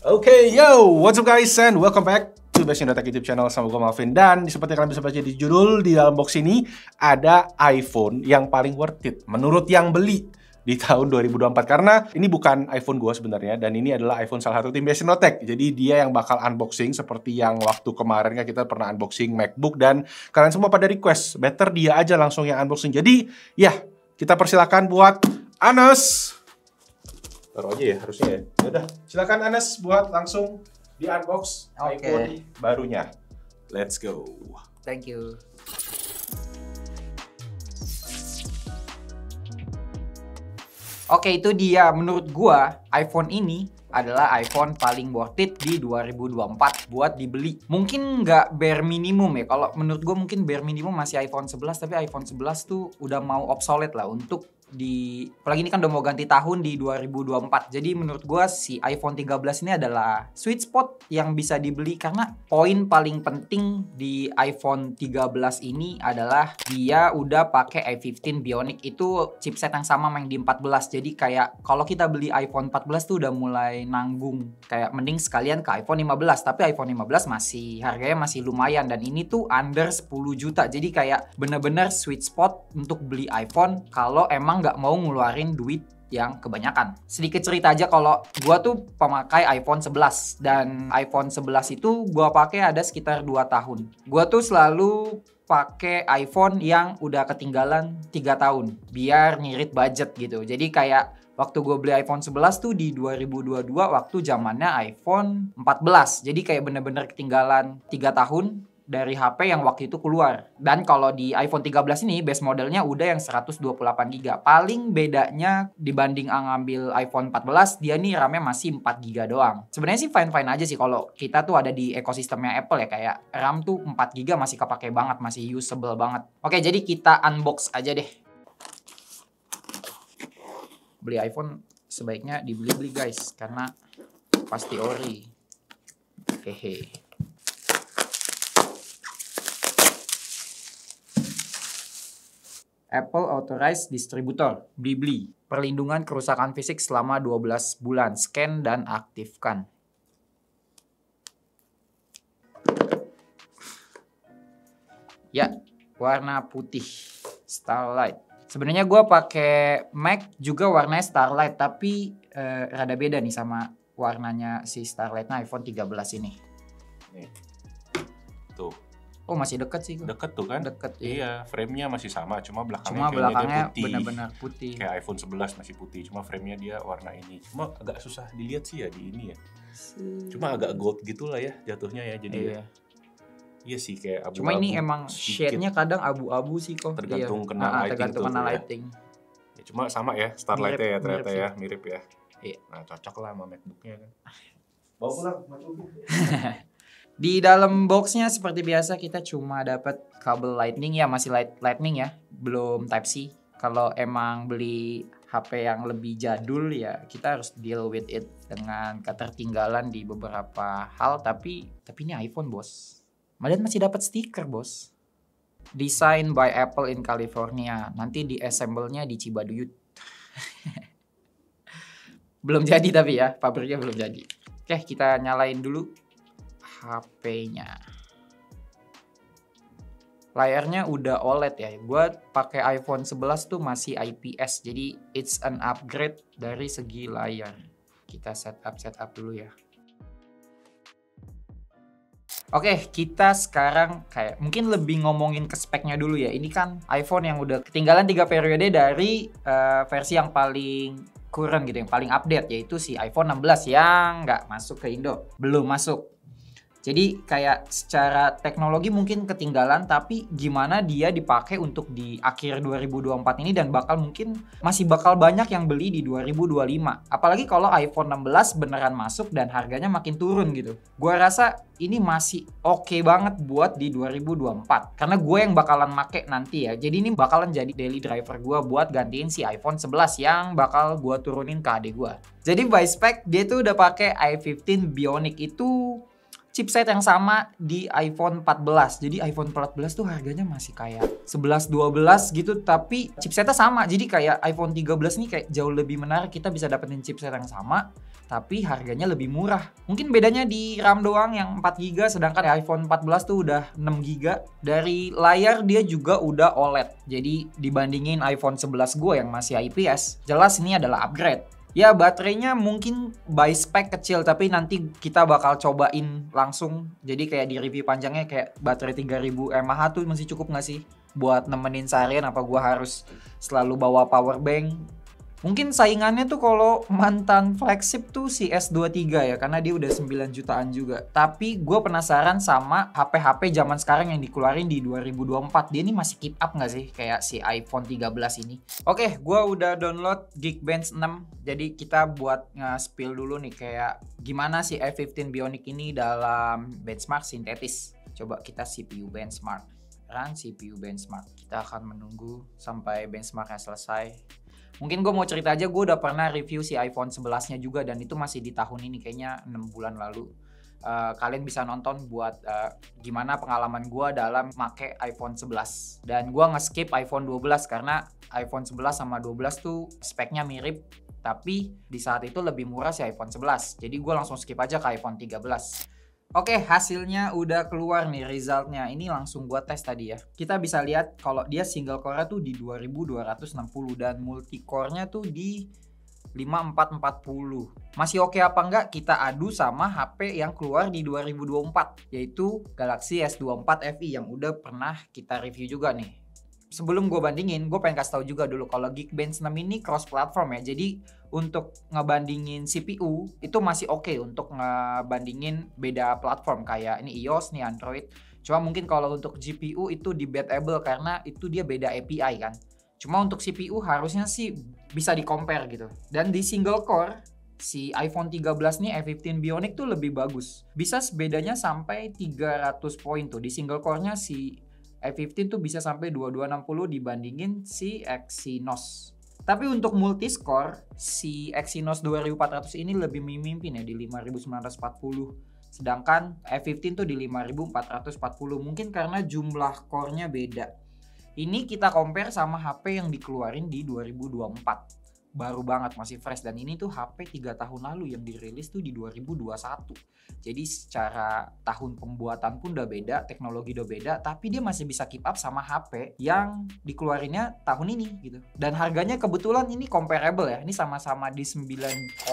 Oke, yo, what's up guys and welcome back to Best Tech YouTube channel sama gue Malvin. Dan seperti kalian bisa baca di judul, di dalam box ini ada iPhone yang paling worth it menurut yang beli di tahun 2024. Karena ini bukan iPhone gue sebenarnya, dan ini adalah iPhone salah satu tim Best Tech. Jadi dia yang bakal unboxing seperti yang waktu kemarin kan kita pernah unboxing MacBook, dan kalian semua pada request better dia aja langsung yang unboxing. Jadi ya, kita persilakan buat Anas. Taruh aja ya harusnya ya. Yaudah, silakan Anas buat langsung di unbox iPhone barunya. Let's go. Thank you. Oke, itu dia menurut gua iPhone ini adalah iPhone paling worth it di 2024 buat dibeli. Mungkin nggak bare minimum ya. Kalau menurut gua mungkin bare minimum masih iPhone 11, tapi iPhone 11 tuh udah mau obsolete lah untuk apalagi ini kan udah mau ganti tahun di 2024. Jadi menurut gua si iPhone 13 ini adalah sweet spot yang bisa dibeli, karena poin paling penting di iPhone 13 ini adalah dia udah pakai i15 Bionic, itu chipset yang sama yang di 14. Jadi kayak kalau kita beli iPhone 14 tuh udah mulai nanggung, kayak mending sekalian ke iPhone 15. Tapi iPhone 15 masih harganya masih lumayan, dan ini tuh under 10 juta. Jadi kayak bener-bener sweet spot untuk beli iPhone kalau emang nggak mau ngeluarin duit yang kebanyakan. Sedikit cerita aja, kalau gua tuh pemakai iPhone 11, dan iPhone 11 itu gua pakai ada sekitar 2 tahun. Gua tuh selalu pakai iPhone yang udah ketinggalan 3 tahun biar ngirit budget gitu. Jadi kayak waktu gue beli iPhone 11 tuh di 2022 waktu zamannya iPhone 14. Jadi kayak bener-bener ketinggalan 3 tahun dari HP yang waktu itu keluar. Dan kalau di iPhone 13 ini base modelnya udah yang 128GB. Paling bedanya dibanding ngambil iPhone 14, dia nih RAM-nya masih 4GB doang. Sebenarnya sih fine-fine aja sih kalau kita tuh ada di ekosistemnya Apple ya, kayak RAM tuh 4GB masih kepake banget, masih usable banget. Oke, jadi kita unbox aja deh. Beli iPhone sebaiknya dibeli-beli guys, karena pasti ori. Hehe. Apple Authorized Distributor, Blibli. Perlindungan kerusakan fisik selama 12 bulan. Scan dan aktifkan. Ya, warna putih. Starlight. Sebenarnya gue pakai Mac juga warnanya Starlight, tapi rada beda nih sama warnanya si Starlightnya iPhone 13 ini. Nih. Tuh. Oh, masih deket sih. Deket tuh kan? Deket, iya. Frame-nya masih sama, cuma belakangnya putih. Benar-benar putih. Kayak iPhone 11 masih putih, cuma frame-nya dia warna ini. Cuma agak susah dilihat sih ya di ini ya. Cuma agak gold gitu lah ya jatuhnya ya. Jadi iya. Iya sih kayak abu-abu. Cuma ini emang shade-nya kadang abu-abu sih kok. Tergantung kena lighting. Tergantung kena lighting. Ya, cuma sama ya, Starlight-nya ya ternyata ya, mirip ya. Iya. Nah, cocok lah sama MacBook-nya kan. Bawa pulang MacBook. Di dalam boxnya seperti biasa kita cuma dapat kabel lightning ya, masih lightning ya, belum Type C. Kalau emang beli HP yang lebih jadul ya kita harus deal with it dengan ketertinggalan di beberapa hal, tapi ini iPhone bos. Malian masih dapat stiker bos. Design by Apple in California. Nanti di assemble-nya di Cibaduyut. Belum jadi tapi ya, pabriknya belum jadi. Oke, kita nyalain dulu HP-nya. Layarnya udah OLED ya. Gue pakai iPhone 11 tuh masih IPS. Jadi it's an upgrade dari segi layar. Kita setup dulu ya. Oke, kita sekarang kayak mungkin lebih ngomongin ke speknya dulu ya. Ini kan iPhone yang udah ketinggalan 3 periode dari versi yang paling current gitu, yang paling update, yaitu si iPhone 16 yang nggak masuk ke Indo. Belum masuk. Jadi kayak secara teknologi mungkin ketinggalan, tapi gimana dia dipakai untuk di akhir 2024 ini, dan masih bakal banyak yang beli di 2025. Apalagi kalau iPhone 16 beneran masuk dan harganya makin turun gitu. Gua rasa ini masih oke banget buat di 2024. Karena gue yang bakalan make nanti ya. Jadi ini bakalan jadi daily driver gue buat gantiin si iPhone 11 yang bakal gue turunin ke adik gue. Jadi by spec dia tuh udah pakai i15 Bionic, itu chipset yang sama di iPhone 14. Jadi iPhone 14 tuh harganya masih kayak 11-12 gitu, tapi chipsetnya sama. Jadi kayak iPhone 13 nih kayak jauh lebih menarik, kita bisa dapetin chipset yang sama tapi harganya lebih murah. Mungkin bedanya di RAM doang yang 4GB, sedangkan iPhone 14 tuh udah 6GB. Dari layar dia juga udah OLED. Jadi dibandingin iPhone 11 gue yang masih IPS, jelas ini adalah upgrade. Ya baterainya mungkin by spec kecil, tapi nanti kita bakal cobain langsung. Jadi kayak di review panjangnya kayak baterai 3000 mAh tuh masih cukup nggak sih buat nemenin seharian, apa gua harus selalu bawa power bank? Mungkin saingannya tuh kalau mantan flagship tuh si S23 ya, karena dia udah 9 jutaan juga. Tapi gue penasaran sama HP-HP zaman sekarang yang dikeluarin di 2024. Dia ini masih keep up nggak sih kayak si iPhone 13 ini? Oke, gue udah download Geekbench 6. Jadi kita buat nge-spill dulu nih kayak gimana si A15 Bionic ini dalam benchmark sintetis. Coba kita CPU benchmark. Run CPU benchmark. Kita akan menunggu sampai benchmarknya selesai. Mungkin gue mau cerita aja, gue udah pernah review si iPhone 11-nya juga, dan itu masih di tahun ini, kayaknya 6 bulan lalu. Kalian bisa nonton buat gimana pengalaman gue dalam make iPhone 11. Dan gue nge-skip iPhone 12 karena iPhone 11 sama 12 tuh speknya mirip, tapi di saat itu lebih murah si iPhone 11. Jadi gue langsung skip aja ke iPhone 13. Oke, hasilnya udah keluar nih resultnya. Ini langsung gua tes tadi ya. Kita bisa lihat kalau dia single core tuh di 2260 dan multi core-nya tuh di 5440. Masih oke apa enggak kita adu sama HP yang keluar di 2024, yaitu Galaxy S24 FE yang udah pernah kita review juga nih. Sebelum gue bandingin, gue pengen kasih tahu juga dulu kalau Geekbench 6 ini cross platform ya. Jadi untuk ngebandingin CPU itu masih oke untuk ngebandingin beda platform kayak ini iOS nih Android. Cuma mungkin kalau untuk GPU itu debatable karena itu dia beda API kan. Cuma untuk CPU harusnya sih bisa di-compare gitu. Dan di single core si iPhone 13 nih A15 Bionic tuh lebih bagus. Bisa bedanya sampai 300 poin tuh. Di single core-nya si A15 tuh bisa sampai 2260 dibandingin si Exynos. Tapi untuk multiscore, si Exynos 2400 ini lebih memimpin ya di 5940. Sedangkan A15 tuh di 5440. Mungkin karena jumlah core-nya beda. Ini kita compare sama HP yang dikeluarin di 2024. Baru banget, masih fresh, dan ini tuh HP 3 tahun lalu yang dirilis tuh di 2021. Jadi secara tahun pembuatan pun udah beda, teknologi udah beda, tapi dia masih bisa keep up sama HP yang dikeluarinnya tahun ini gitu. Dan harganya kebetulan ini comparable ya, ini sama-sama di 9,9.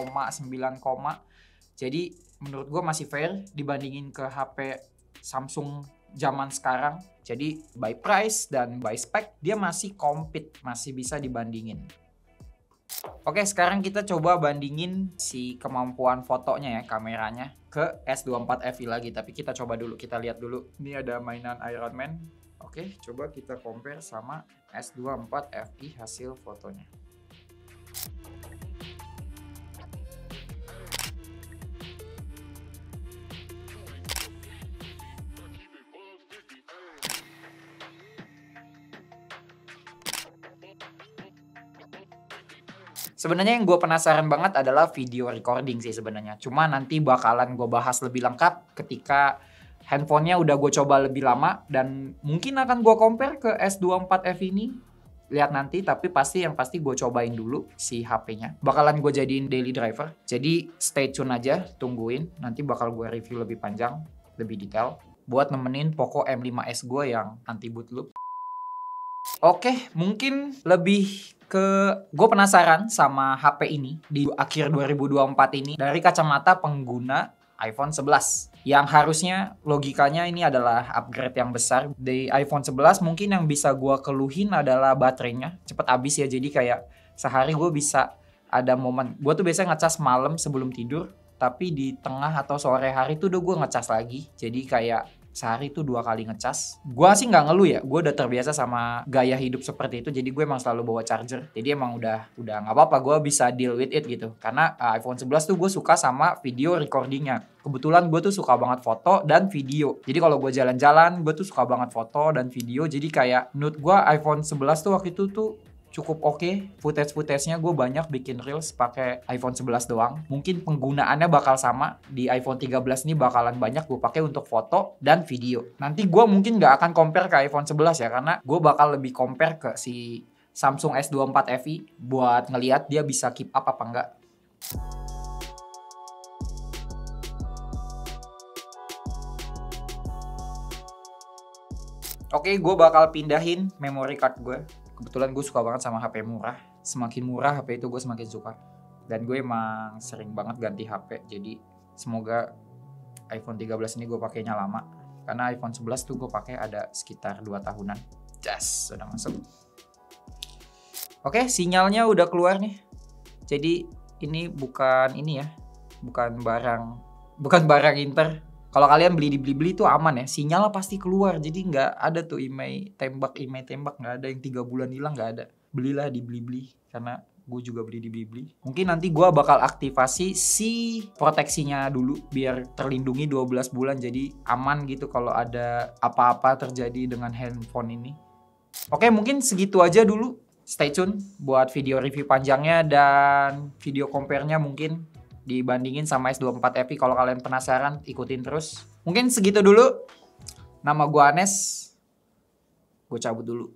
Jadi menurut gue masih fair dibandingin ke HP Samsung zaman sekarang. Jadi by price dan by spec dia masih compete, masih bisa dibandingin. Oke, sekarang kita coba bandingin si kemampuan fotonya ya, kameranya ke S24 FE lagi. Tapi kita coba dulu, kita lihat dulu. Ini ada mainan Iron Man. Oke, coba kita compare sama S24 FE hasil fotonya. Sebenarnya yang gue penasaran banget adalah video recording sih sebenarnya. Cuma nanti bakalan gue bahas lebih lengkap ketika handphonenya udah gue coba lebih lama. Dan mungkin akan gue compare ke S24 FE ini. Lihat nanti, tapi yang pasti gue cobain dulu si HP-nya. Bakalan gue jadiin daily driver. Jadi stay tune aja, tungguin. Nanti bakal gue review lebih panjang, lebih detail. Buat nemenin Poco M5s gue yang anti boot loop. Oke, mungkin lebih gue penasaran sama HP ini di akhir 2024 ini dari kacamata pengguna iPhone 11 yang harusnya logikanya ini adalah upgrade yang besar. Di iPhone 11 mungkin yang bisa gue keluhin adalah baterainya cepet habis ya. Jadi kayak sehari gue bisa ada momen gue tuh biasanya ngecas malam sebelum tidur, tapi di tengah atau sore hari tuh udah gue ngecas lagi. Jadi kayak sehari tuh 2 kali ngecas. Gua sih nggak ngeluh ya, gue udah terbiasa sama gaya hidup seperti itu. Jadi gue emang selalu bawa charger. Jadi emang udah nggak apa-apa, gue bisa deal with it gitu. Karena iPhone 11 tuh gue suka sama video recordingnya. Kebetulan gue tuh suka banget foto dan video. Jadi kalau gue jalan-jalan, gue tuh suka banget foto dan video. Jadi kayak menurut gue iPhone 11 tuh waktu itu tuh cukup oke. Footage-nya gue banyak bikin reels pakai iPhone 11 doang. Mungkin penggunaannya bakal sama. Di iPhone 13 ini bakalan banyak gue pakai untuk foto dan video. Nanti gue mungkin nggak akan compare ke iPhone 11 ya, karena gue bakal lebih compare ke si Samsung S24 FE buat ngelihat dia bisa keep up apa enggak. Oke, gue bakal pindahin memory card gue. Kebetulan gue suka banget sama HP murah. Semakin murah HP itu gue semakin suka. Dan gue emang sering banget ganti HP. Jadi semoga iPhone 13 ini gue pakainya lama. Karena iPhone 11 tuh gue pakai ada sekitar 2 tahunan. Jas, sudah masuk. Oke, sinyalnya udah keluar nih. Jadi ini bukan ini ya. Bukan barang Inter. Kalau kalian beli di Blibli itu aman ya, sinyalnya pasti keluar. Jadi nggak ada tuh email tembak nggak ada yang 3 bulan hilang, nggak ada. Belilah di Blibli karena gue juga beli di Blibli. Mungkin nanti gue bakal aktivasi si proteksinya dulu biar terlindungi 12 bulan jadi aman gitu kalau ada apa-apa terjadi dengan handphone ini. Oke, mungkin segitu aja dulu. Stay tune buat video review panjangnya dan video compare-nya mungkin dibandingin sama S24 FE. Kalau kalian penasaran, ikutin terus. Mungkin segitu dulu. Nama gue Anes. Gue cabut dulu.